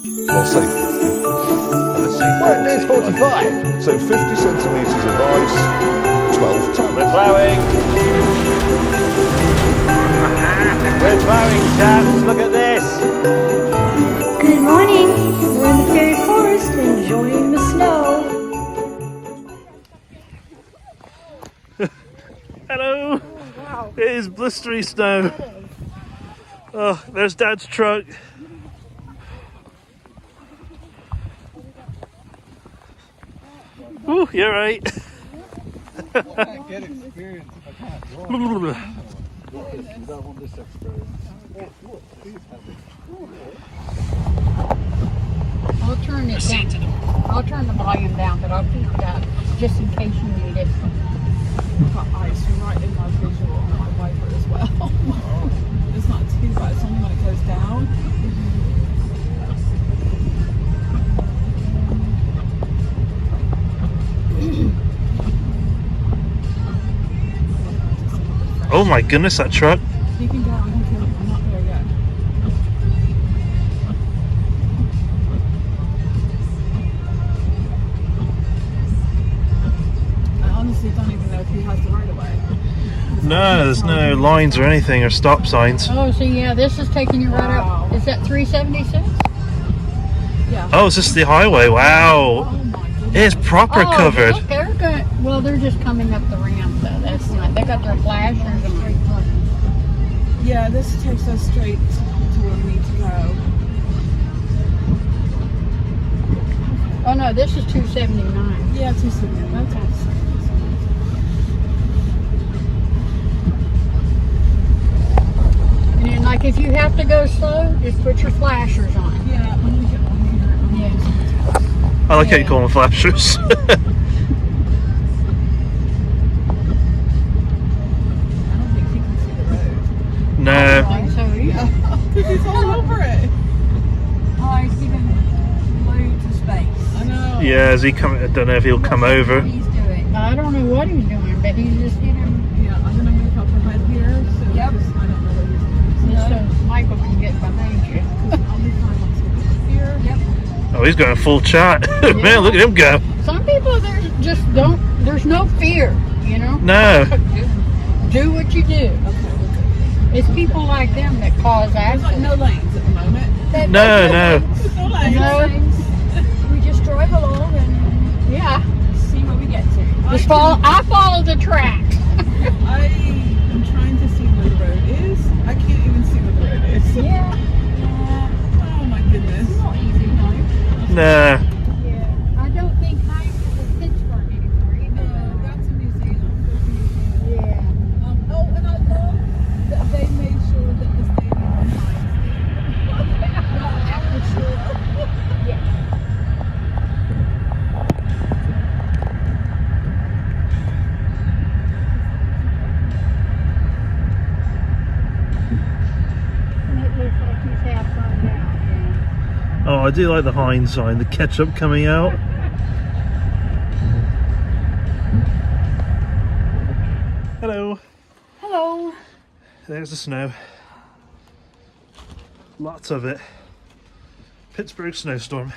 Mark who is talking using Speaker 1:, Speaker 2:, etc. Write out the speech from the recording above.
Speaker 1: Well, say 50. Right, near 45. So 50 centimetres of ice, 12 tons.
Speaker 2: We're plowing. We're plowing, chaps. Look at this.
Speaker 3: Good morning. We're in the fairy forest enjoying the snow.
Speaker 4: Hello.
Speaker 3: Oh, wow.
Speaker 4: It is blistery snow. Oh, there's Dad's truck. Ooh, you're right.
Speaker 5: Get experience if I can't drive. You don't want this experience.
Speaker 6: I'll turn it down. I'll turn the volume down, but I'll keep it up just in case you need it.
Speaker 7: I've got ice right in my visual on my wiper as well. It's not too bad. It's only when it goes down.
Speaker 4: Oh my goodness, that truck.
Speaker 7: You can go. I'm not there yet. I honestly don't even know if he has the right of way.
Speaker 4: No, there's no lines or anything or stop signs.
Speaker 6: Oh, so yeah, this is taking you right
Speaker 7: Wow.
Speaker 6: up. Is that 376?
Speaker 7: Yeah.
Speaker 4: Oh, is this the highway? Wow.
Speaker 7: Oh my goodness.
Speaker 4: It's proper covered.
Speaker 6: Look, they're good. Well, they're just coming up the ramp, though. That's not. They got their flashers on.
Speaker 7: Yeah, this takes us straight to where we need to go.
Speaker 6: Oh no, this is 279.
Speaker 7: Yeah, 279. That's awesome.
Speaker 6: And then, like, if you have to go slow, just put your flashers on.
Speaker 7: Yeah, when we get on here.
Speaker 6: Yeah.
Speaker 4: I like how you call them flashers.
Speaker 7: I don't think he can see the road.
Speaker 4: No.
Speaker 6: Like so, yeah.
Speaker 7: Because he's all over it.
Speaker 6: Oh, he's giving loads of space.
Speaker 7: I know.
Speaker 4: Yeah, is he coming? I don't know if he'll come over.
Speaker 6: He's doing. I don't know what he's doing, but he's just
Speaker 7: Yeah, I'm gonna move up ahead here. So
Speaker 6: Yep.
Speaker 7: because I don't know what he's doing.
Speaker 6: just so Michael can get behind you.
Speaker 7: I'll be fine once we get here.
Speaker 6: Yep.
Speaker 4: Oh, he's going full chat. Man, look at him go.
Speaker 6: Some people there's just don't. There's no fear, you know.
Speaker 4: No.
Speaker 6: Do what you do.
Speaker 7: Okay, we're good.
Speaker 6: It's people like them that cause
Speaker 7: There's like
Speaker 6: accidents.
Speaker 7: no lanes at the moment.
Speaker 4: No, no.
Speaker 7: No lanes.
Speaker 6: No,
Speaker 3: We just drive along and
Speaker 6: yeah.
Speaker 7: See where we get to.
Speaker 6: Just follow. I follow the tracks.
Speaker 7: I am trying to see where the road is. I can't even see where the road is.
Speaker 6: Yeah.
Speaker 7: Oh my goodness.
Speaker 6: Not easy, no.
Speaker 4: Nah.
Speaker 6: Yeah. I don't think Hike is in Pittsburgh anymore either.
Speaker 7: That's a museum.
Speaker 6: Yeah.
Speaker 7: Oh, and I love that they made sure that the stadium was not at the shore.
Speaker 6: And it looks like he's half burned out. Yeah.
Speaker 4: Oh, I do like the Heinz sign, the ketchup coming out. Hello.
Speaker 3: hello.
Speaker 4: There's the snow. Lots of it. Pittsburgh snowstorm.